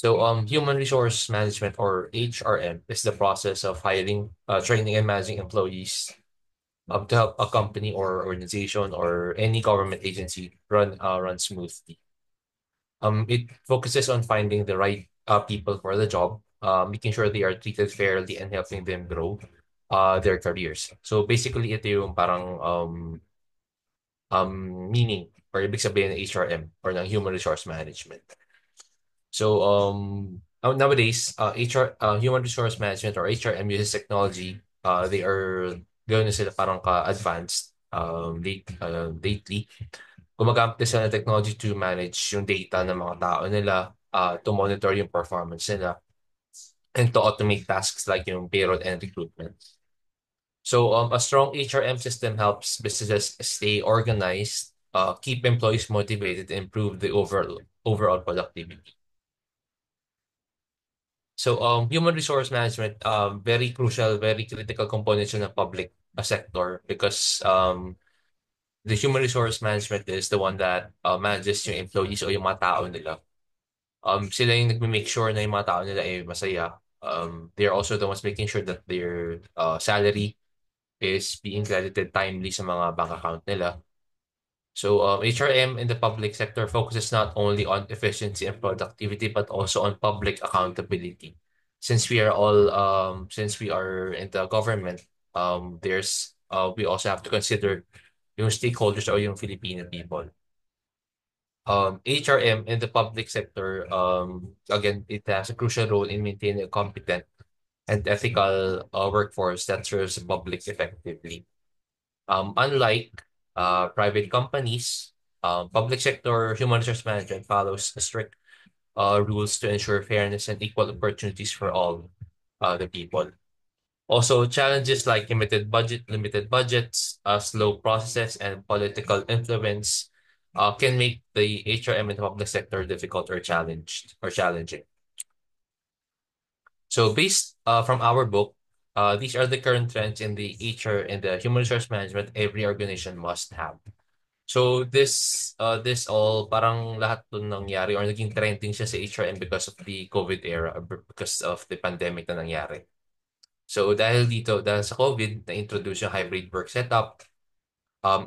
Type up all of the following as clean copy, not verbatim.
Human resource management or HRM is the process of hiring, training, and managing employees to help a company or organization or any government agency run smoothly. It focuses on finding the right people for the job, making sure they are treated fairly and helping them grow their careers. So basically, ito yung parang meaning or ibig sabihin ng HRM or ng Human Resource Management. Nowadays, Human Resource Management or HRM uses technology. They are gano'n sila parang ka-advanced lately. Gumagamit na sila ng technology to manage yung data ng mga tao nila, to monitor yung performance nila, and to automate tasks like yung payroll and recruitment. A strong HRM system helps businesses stay organized, keep employees motivated, and improve the overall productivity. Human resource management, very crucial, very critical component siya ng public sector because the human resource management is the one that manages yung employees o yung mga tao nila. Sila yung nagme-make sure na yung mga tao nila ay masaya. They're also the ones making sure that their salary is being credited timely sa mga bank account nila. HRM in the public sector focuses not only on efficiency and productivity, but also on public accountability. Since we are in the government, we also have to consider yung stakeholders or yung Filipino people. HRM in the public sector, again, it has a crucial role in maintaining a competent and ethical workforce that serves the public effectively. Unlike private companies, public sector human resource management follows strict rules to ensure fairness and equal opportunities for all the people. Also, challenges like limited budgets, slow processes, and political influence can make the HRM in the public sector difficult or challenging. So, based from our book, these are the current trends in the HR and the human resource management every organization must have. This all parang lahat to nangyari or naging trending siya sa HRM because of the COVID era or because of the pandemic na nangyari. Dahil sa COVID, na-introduce yung hybrid work setup,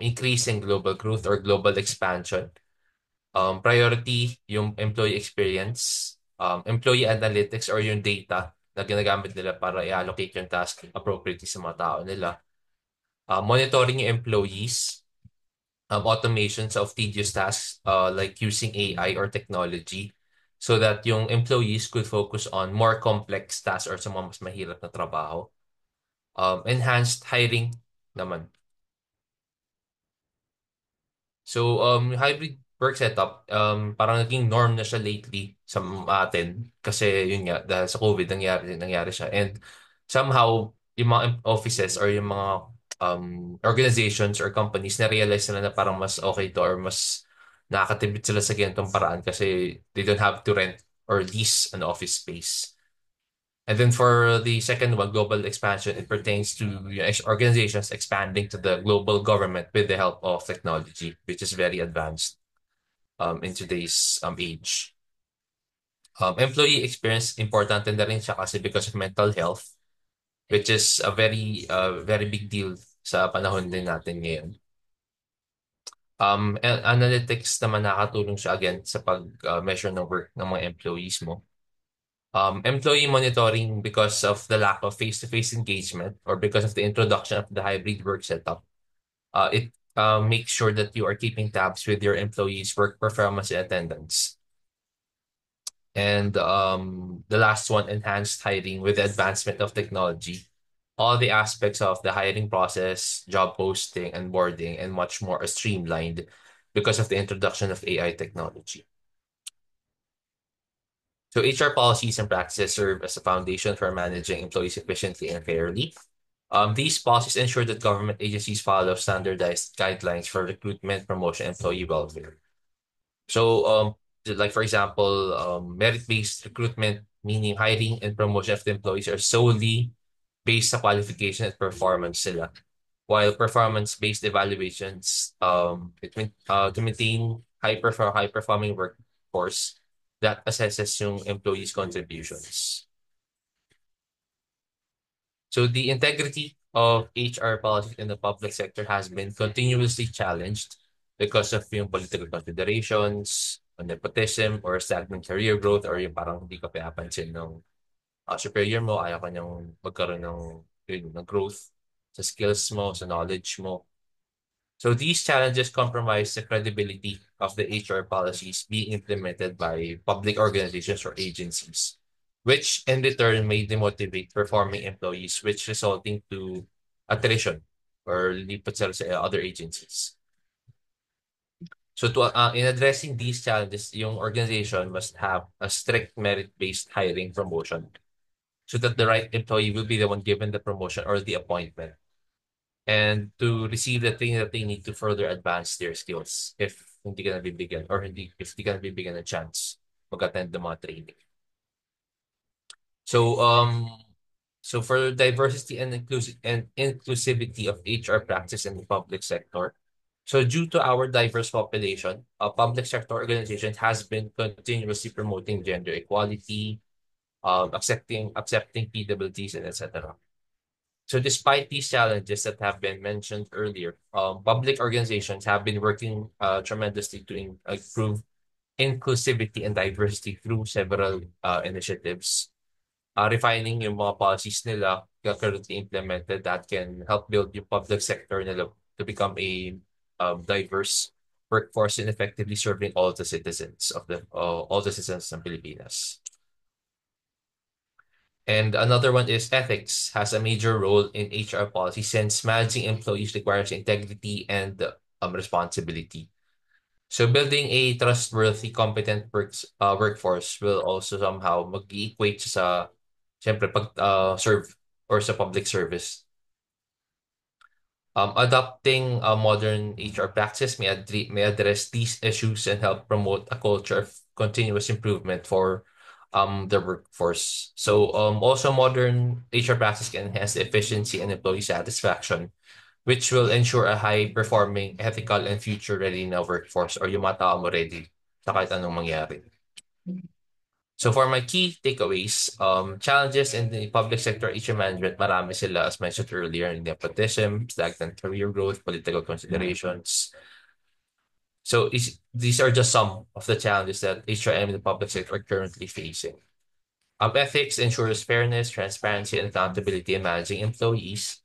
increase in global growth or global expansion, priority yung employee experience, employee analytics or yung data na ginagamit nila para i-allocate yung task appropriately sa mga tao nila, monitoring yung employees, automations of tedious tasks like using AI or technology so that yung employees could focus on more complex tasks or sa mga mas mahirap na trabaho. Enhanced hiring naman. Hybrid work setup, parang naging norm na siya lately sa atin kasi yun nga, dahil sa COVID nangyari siya. And somehow, yung mga offices or yung mga organizations or companies na-realize nila na parang mas okay to or mas nakakatipid sila sa ganitong paraan kasi they don't have to rent or lease an office space. And then for the second one, global expansion, it pertains to organizations expanding to the global government with the help of technology, which is very advanced in today's age. Employee experience, important na rin siya kasi because of mental health, which is a very big deal sa panahon din natin ngayon. Analytics naman nakatulong siya again sa pag-measure ng work ng mga employees mo. Employee monitoring because of the lack of face-to-face engagement or because of the introduction of the hybrid work setup. It makes sure that you are keeping tabs with your employees' work performance and attendance. And the last one, enhanced hiring with the advancement of technology. All the aspects of the hiring process, job posting, and boarding, and much more are streamlined because of the introduction of AI technology. So HR policies and practices serve as a foundation for managing employees efficiently and fairly. These policies ensure that government agencies follow standardized guidelines for recruitment, promotion, and employee welfare. Like for example, merit-based recruitment, meaning hiring and promotion of the employees are solely based sa qualification and performance sila. While performance-based evaluations, to maintain high performing workforce, that assesses yung employees' contributions. So the integrity of HR policies in the public sector has been continuously challenged because of yung political considerations, nepotism, or stagnant career growth, or yung parang hindi ka pinapansin ng superior mo, ayaw ka niyang magkaroon ng growth sa skills mo, sa knowledge mo. So these challenges compromise the credibility of the HR policies being implemented by public organizations or agencies, which in return may demotivate performing employees, which resulting to attrition or lipat sila sa other agencies. So in addressing these challenges, yung organization must have a strict merit-based hiring promotion so that the right employee will be the one given the promotion or the appointment and to receive the training that they need to further advance their skills if hindi ka nabibigyan or hindi if hindi ka nabibigyan ng chance mag-attend ng mga training. So so for diversity and inclusivity of HR practice in the public sector. So due to our diverse population, a public sector organization has been continuously promoting gender equality, accepting PWDs and etc. So despite these challenges that have been mentioned earlier, public organizations have been working tremendously to improve inclusivity and diversity through several initiatives, refining yung mga policies nila currently implemented that can help build yung public sector nila to become a diverse workforce and effectively serving all the citizens ng Pilipinas. And another one is ethics has a major role in HR policy since managing employees requires integrity and responsibility. So building a trustworthy, competent workforce will also somehow mag-equate sa, siyempre, serve or sa public service. Adopting a modern HR practice may address these issues and help promote a culture of continuous improvement for the workforce. So also modern HR practice can enhance the efficiency and employee satisfaction, which will ensure a high-performing, ethical, and future-ready na workforce or yung mga tao mo ready sa kahit anong mangyari. So for my key takeaways, challenges in the public sector HR management, marami sila as mentioned earlier, nepotism, stagnant career growth, political considerations. So these are just some of the challenges that HRM in the public sector are currently facing. Ethics ensures fairness, transparency, and accountability in managing employees.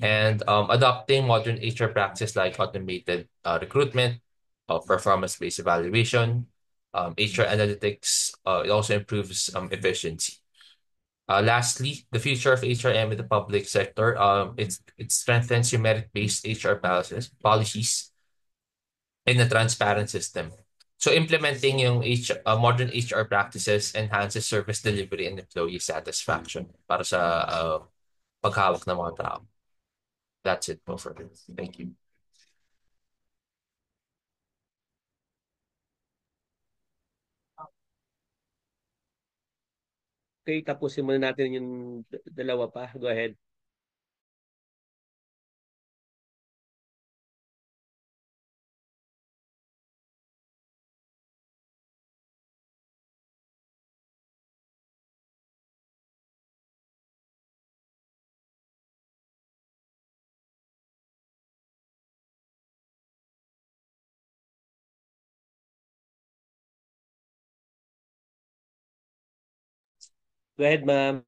And adopting modern HR practice like automated recruitment, performance-based evaluation, HR analytics, it also improves efficiency. Lastly, the future of HRM in the public sector, it strengthens your merit-based HR policies in a transparent system. So implementing yung modern HR practices enhances service delivery and employee satisfaction para sa paghawak ng mga tao. That's it po for me. Thank you. Okay, tapusin muna natin yung dalawa pa. Go ahead. Go ahead, ma'am.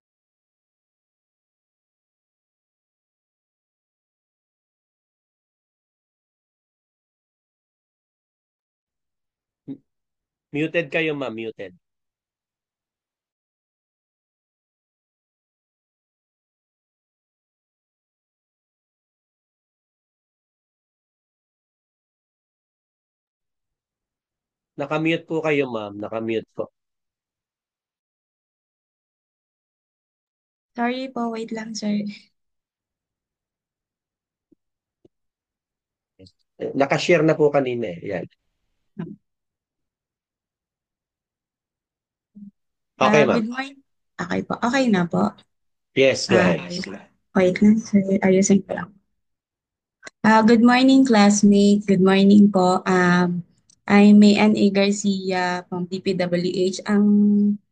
Muted kayo, ma'am. Muted. Nakamute po kayo, ma'am. Nakamute po. Sorry po, wait lang, sir. Nakashare na po kanina eh. Yan. Okay, ma'am. Good morning. Okay po. Okay na po. Yes, go ahead. Wait lang, sir. Ayusin ko lang. Good morning, classmate. Good morning po. I'm May N. A. Garcia from DPWH. Ang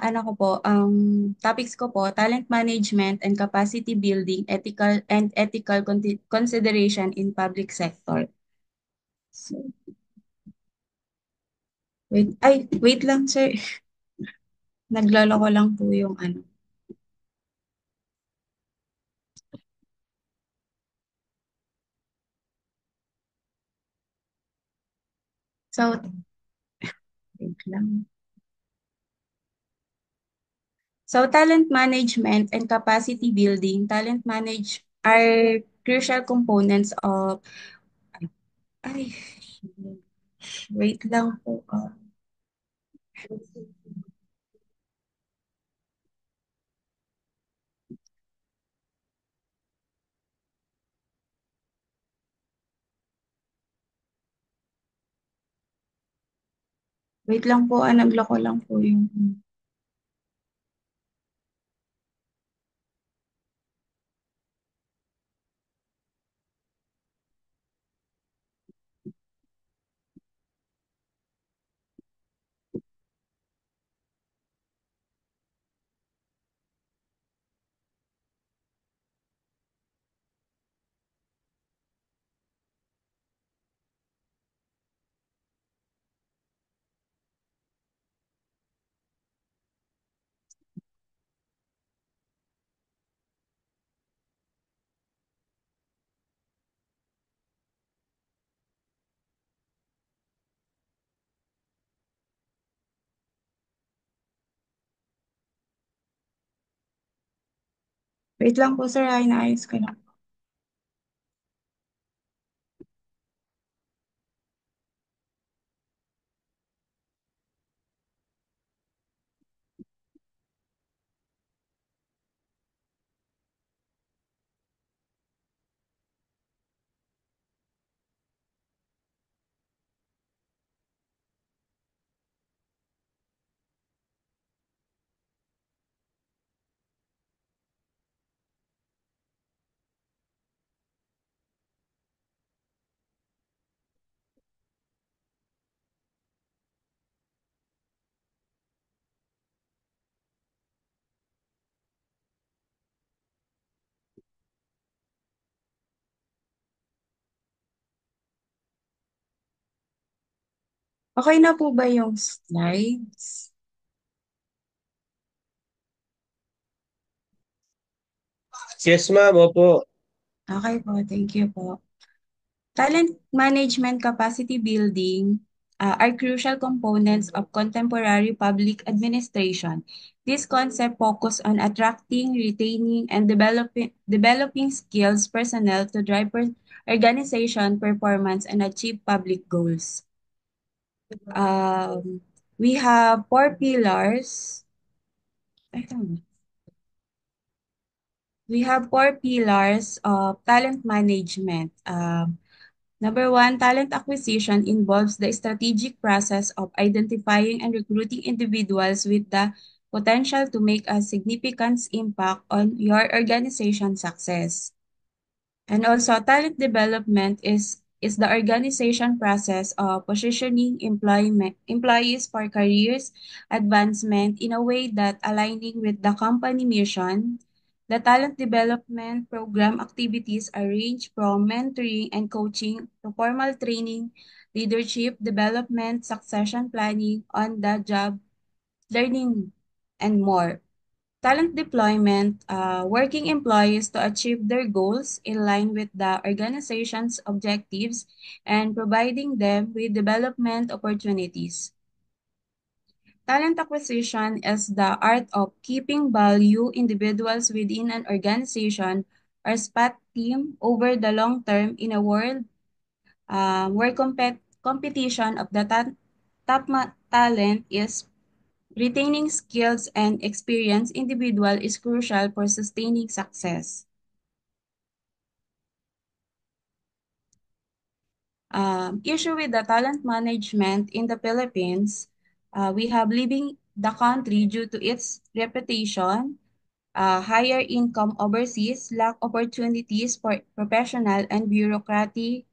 ano ko po, ang topics ko po, talent management and capacity building, ethical consideration in public sector. So, wait lang sir. Nagloloko lang po yung ano. So, wait lang. So, talent management and capacity building, talent manage are crucial components of, ay, wait lang po. Wait lang po, nagloko lang po yung, wait lang po sir, inaayos ko lang. Okay na po ba yung slides? Yes, ma'am. Opo. Okay po, thank you po. Talent management capacity building are crucial components of contemporary public administration. This concept focus on attracting, retaining, and developing skills personnel to drive organization performance and achieve public goals. Um, we have four pillars. Ay, tama. We have four pillars of talent management. Number one, talent acquisition involves the strategic process of identifying and recruiting individuals with the potential to make a significant impact on your organization's success. And also, talent development is the organization process of positioning employees for careers advancement in a way that aligning with the company mission. The talent development program activities are range from mentoring and coaching to formal training, leadership development, succession planning, on-the-job learning, and more. Talent deployment, working employees to achieve their goals in line with the organization's objectives and providing them with development opportunities. Talent acquisition is the art of keeping value individuals within an organization or SPAT team over the long term in a world where competition of the talent is retaining skills and experience individual is crucial for sustaining success. Issue with the talent management in the Philippines, we have leaving the country due to its reputation, higher income overseas, lack opportunities for professional and bureaucratic,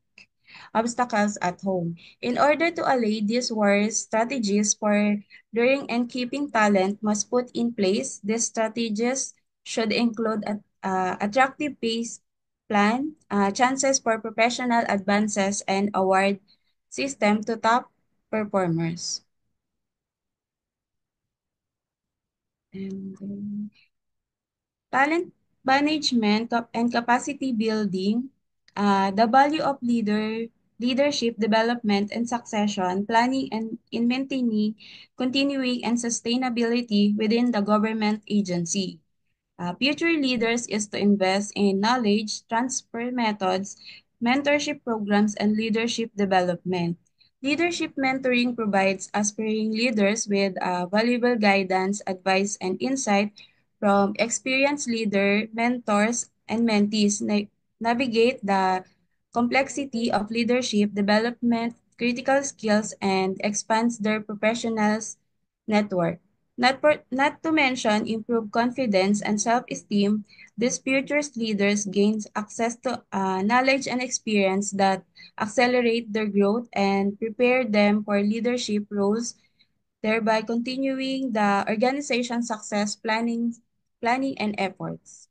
obstacles at home. In order to allay these worries, strategies for luring and keeping talent must put in place. These strategies should include attractive base plan, chances for professional advances, and award system to top performers. And talent management and capacity building, the value of leadership development and succession planning and in maintaining continuing and sustainability within the government agency. Future leaders is to invest in knowledge transfer methods, mentorship programs, and leadership development. Leadership mentoring provides aspiring leaders with valuable guidance, advice, and insight from experienced leader, mentors, and mentees navigate the complexity of leadership development, critical skills, and expands their professionals network. Not to mention improve confidence and self-esteem, these future leaders gain access to knowledge and experience that accelerate their growth and prepare them for leadership roles, thereby continuing the organization's success planning and efforts.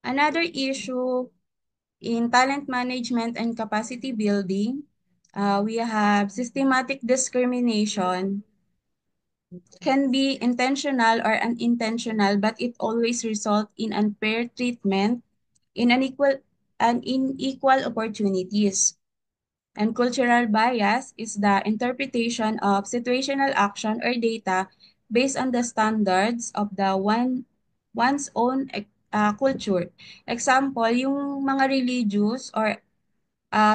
Another issue in talent management and capacity building, we have systematic discrimination can be intentional or unintentional, but it always results in unfair treatment, in unequal opportunities. And cultural bias is the interpretation of situational action or data based on the standards of one's own culture. Example, yung mga religious or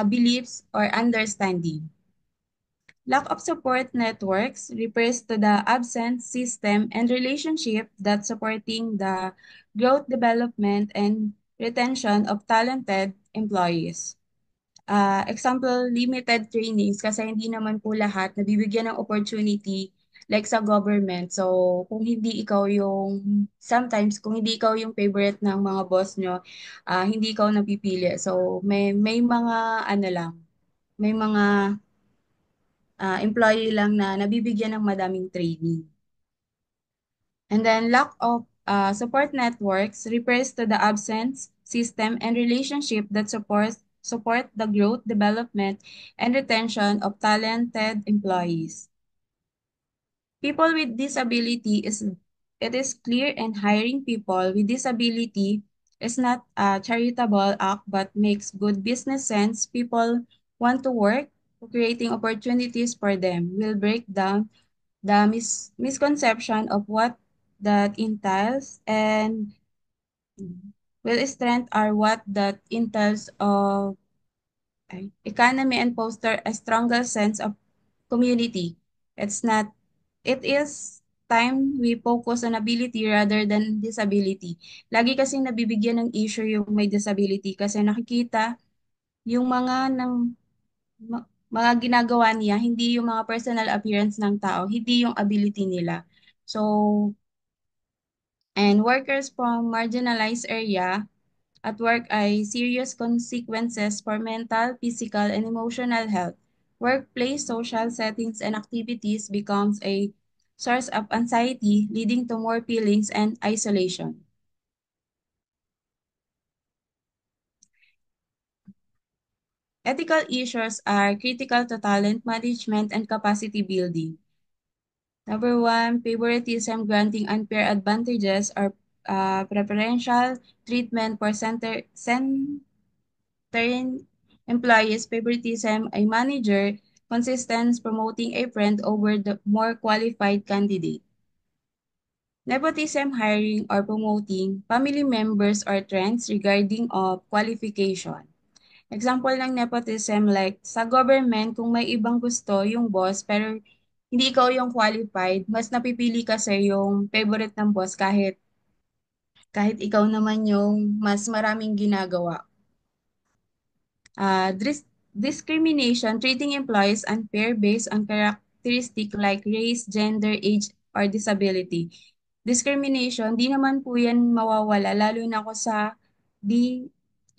beliefs or understanding. Lack of support networks refers to the absent system and relationship that supporting the growth, development, and retention of talented employees. Example, limited trainings kasi hindi naman po lahat nabibigyan ng opportunity like sa government. So, kung hindi ikaw yung, sometimes, kung hindi ikaw yung favorite ng mga boss nyo, hindi ikaw napipili. So, may mga, ano lang, may mga employee lang na nabibigyan ng madaming training. And then lack of support networks refers to the absence, system, and relationship that support the growth, development, and retention of talented employees. People with disability it is clear and hiring people with disability is not a charitable act but makes good business sense. People want to work, creating opportunities for them will break down the misconception of what that entails and will strength are what that entails of economy and foster a stronger sense of community. It's not, it is time we focus on ability rather than disability. Lagi kasi nabibigyan ng issue yung may disability kasi nakikita yung mga ginagawa niya, hindi yung mga personal appearance ng tao, hindi yung ability nila. So, and workers from marginalized area at work ay serious consequences for mental, physical, and emotional health. Workplace, social settings, and activities becomes a source of anxiety, leading to more feelings and isolation. Ethical issues are critical to talent management and capacity building. Number one, favoritism granting unfair advantages or preferential treatment for certain employees, favoritism a manager, consistent promoting a friend over the more qualified candidate. Nepotism hiring or promoting family members or trends regarding of qualification. Example ng nepotism like sa government, kung may ibang gusto yung boss pero hindi ikaw yung qualified, mas napipili kasi yung favorite ng boss kahit ikaw naman yung mas maraming ginagawa. Uh, dis- Discrimination, treating employees unfair based on characteristic like race, gender, age, or disability. Discrimination, di naman po yan mawawala, lalo na ako di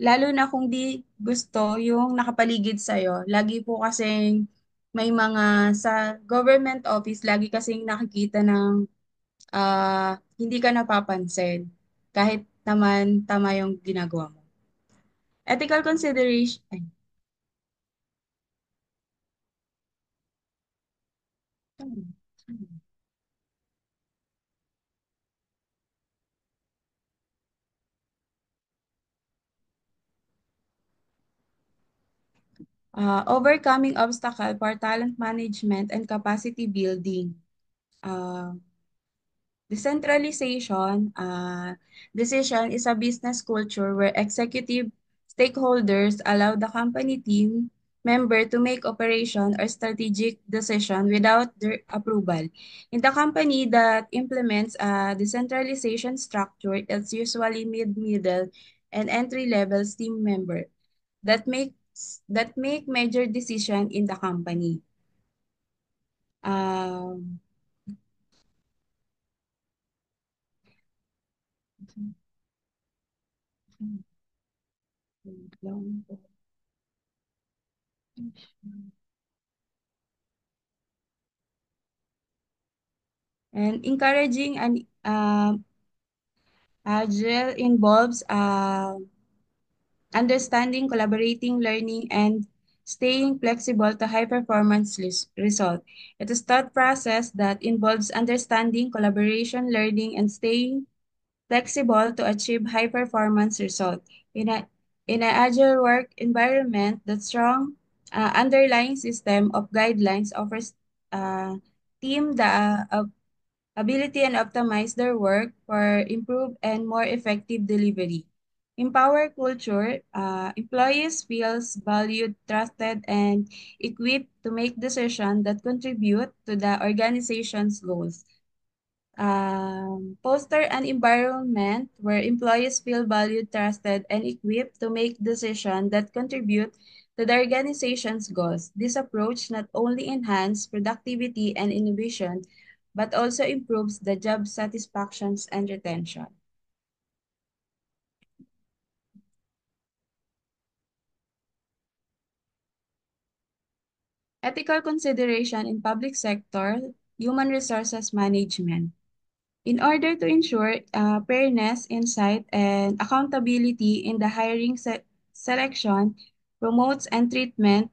lalo na kung di gusto yung nakapaligid sa'yo. Lagi po kasing may mga sa government office, lagi kasing nakikita ng hindi ka napapansin kahit naman tama yung ginagawa mo. Ethical consideration, ay, overcoming obstacle for talent management and capacity building. Uh, Decentralization decision is a business culture where executive stakeholders allow the company team member to make operation or strategic decision without their approval. In the company that implements a decentralization structure, it's usually middle, and entry-level team member that make major decision in the company. Um, and encouraging an agile involves understanding, collaborating, learning, and staying flexible to high performance result. It is thought process that involves understanding, collaboration, learning, and staying flexible to achieve high performance result. In a in an agile work environment, the strong underlying system of guidelines offers team the ability and optimize their work for improved and more effective delivery. Empower culture, employees feels valued, trusted, and equipped to make decisions that contribute to the organization's goals. Foster an environment where employees feel valued, trusted, and equipped to make decisions that contribute to the organization's goals. This approach not only enhances productivity and innovation, but also improves the job satisfactions and retention. Ethical consideration in public sector, human resources management. In order to ensure fairness, insight, and accountability in the hiring selection, promotes and treatment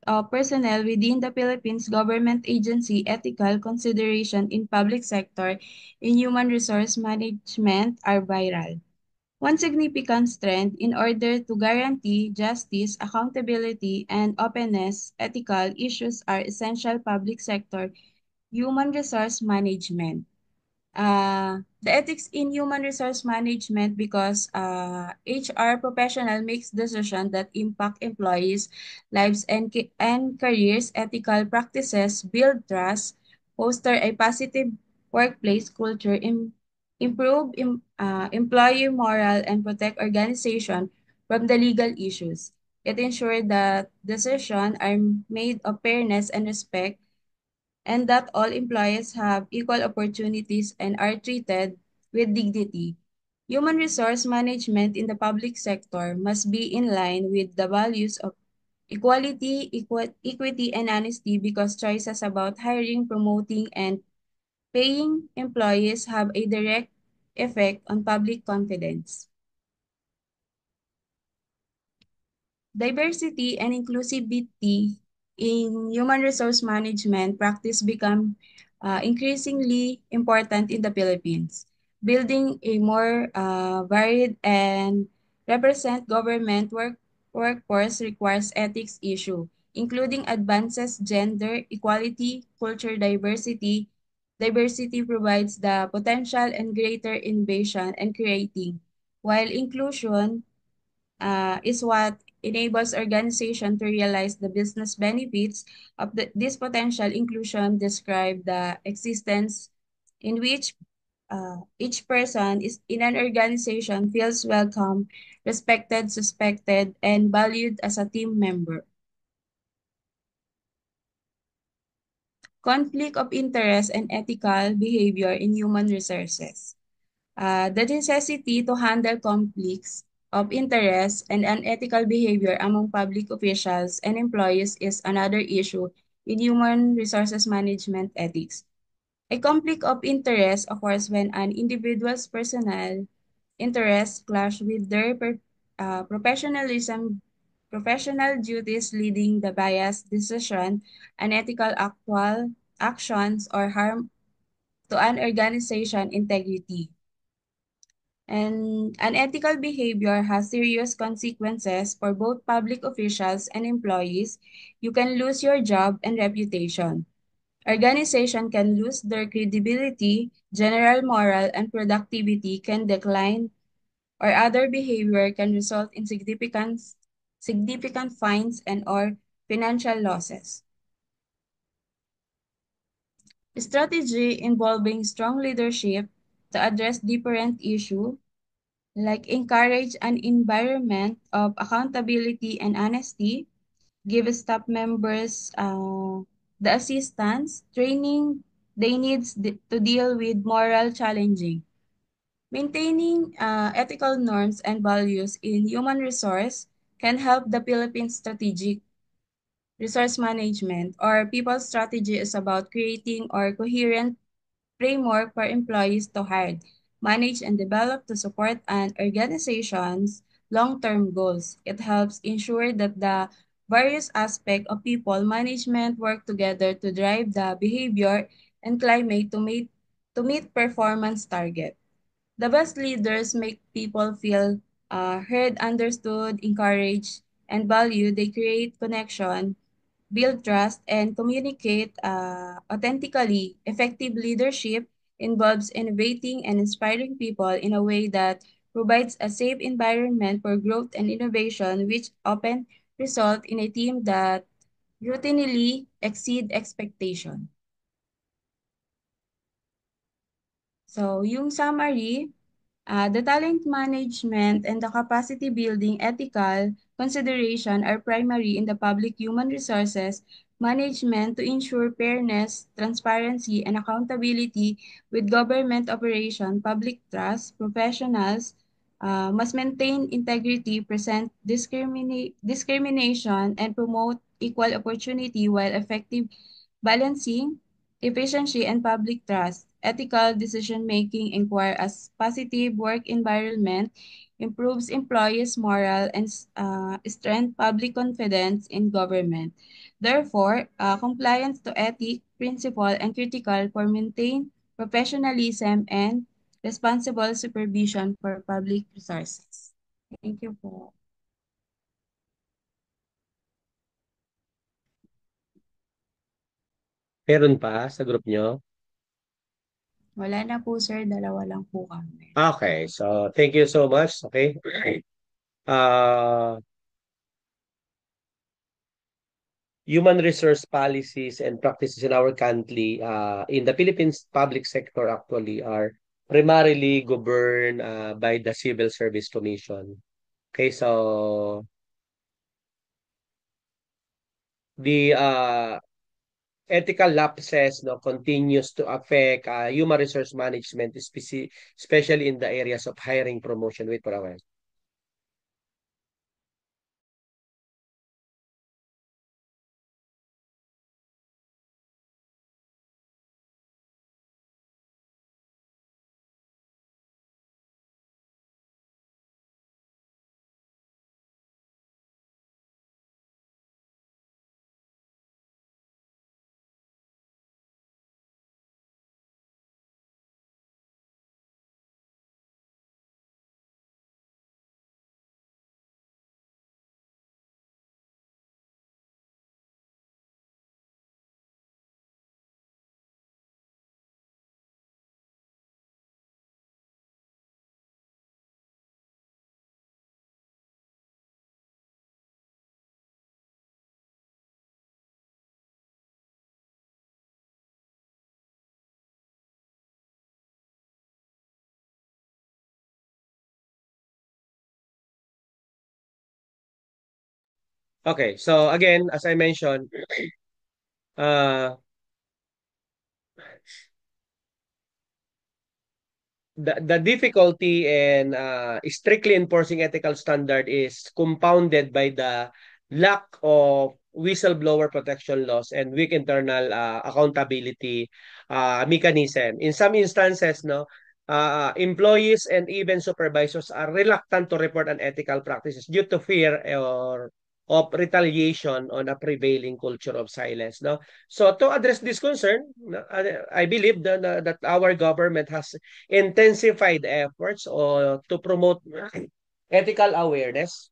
of personnel within the Philippines government agency, ethical consideration in public sector in human resource management are vital. One significant strength in order to guarantee justice, accountability, and openness, ethical issues are essential public sector human resource management. The ethics in human resource management because HR professional makes decisions that impact employees' lives and careers. Ethical practices build trust, foster a positive workplace culture, improve employee morale, and protect organization from the legal issues. It ensures that decisions are made of fairness and respect and that all employees have equal opportunities and are treated with dignity. Human resource management in the public sector must be in line with the values of equality, equity, and honesty because choices about hiring, promoting, and paying employees have a direct effect on public confidence. Diversity and inclusivity in human resource management practice become increasingly important in the Philippines. Building a more varied and represent government workforce requires ethics issue, including advances gender equality, culture diversity. Diversity provides the potential and greater innovation and creating, while inclusion is what enables organization to realize the business benefits of this potential inclusion describe the existence in which each person is in an organization feels welcome, respected, suspected, and valued as a team member. Conflict of interest and ethical behavior in human resources. The necessity to handle conflicts of interest and unethical behavior among public officials and employees is another issue in human resources management ethics. A conflict of interest occurs when an individual's personal interests clash with their professional duties, leading the biased decision, unethical actual actions, or harm to an organization integrity. And unethical behavior has serious consequences for both public officials and employees. You can lose your job and reputation. Organization can lose their credibility, general moral and productivity can decline, or other behavior can result in significant fines and or financial losses. Strategy involving strong leadership to address different issues like encourage an environment of accountability and honesty, give staff members the assistance, training they need to deal with moral challenging. Maintaining ethical norms and values in human resource can help the Philippines strategic resource management or people strategy is about creating or coherent framework for employees to hire, manage, and develop to support an organization's long-term goals. It helps ensure that the various aspects of people management work together to drive the behavior and climate to meet performance target. The best leaders make people feel heard, understood, encouraged, and valued. They create connection, build trust, and communicate authentically. Effective leadership involves innovating and inspiring people in a way that provides a safe environment for growth and innovation, which often result in a team that routinely exceed expectation. So, yung summary, the talent management and the capacity building ethical consideration are primary in the public human resources management to ensure fairness, transparency, and accountability with government operation, public trust, professionals must maintain integrity, present discrimination, and promote equal opportunity while effective balancing efficiency and public trust. Ethical decision-making inquire as positive work environment, improves employees' morale, and strength public confidence in government. Therefore, compliance to ethic, principle, and critical for maintain professionalism and responsible supervision for public resources. Thank you po. Meron pa sa group nyo? Wala na po sir, dalawa lang po kami. Okay, so thank you so much. Okay. Uh, Human resource policies and practices in our country, in the Philippines public sector actually are primarily governed by the Civil Service Commission. Okay, so the ethical lapses no continues to affect human resource management, especially in the areas of hiring, promotion. Wait for a while. Okay, so again, as I mentioned, uh, the difficulty in strictly enforcing ethical standard is compounded by the lack of whistleblower protection laws and weak internal accountability mechanism. In some instances, no, employees and even supervisors are reluctant to report unethical practices due to fear or of retaliation on a prevailing culture of silence. No, so to address this concern, I believe that our government has intensified efforts to promote ethical awareness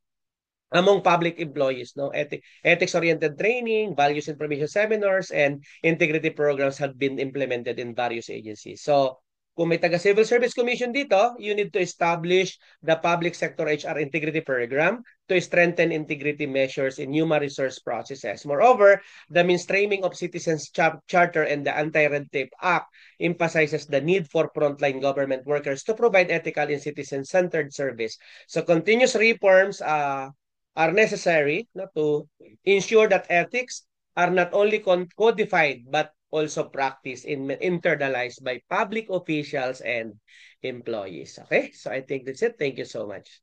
among public employees. No, ethics-oriented training, values information seminars, and integrity programs have been implemented in various agencies. So, kung may taga Civil Service Commission dito, you need to establish the public sector HR integrity program to strengthen integrity measures in human resource processes. Moreover, the mainstreaming of Citizens Charter and the Anti-Red Tape Act emphasizes the need for frontline government workers to provide ethical and citizen-centered service. So continuous reforms are necessary, no, to ensure that ethics are not only codified but also practiced and internalized by public officials and employees. Okay, so I think that's it. Thank you so much.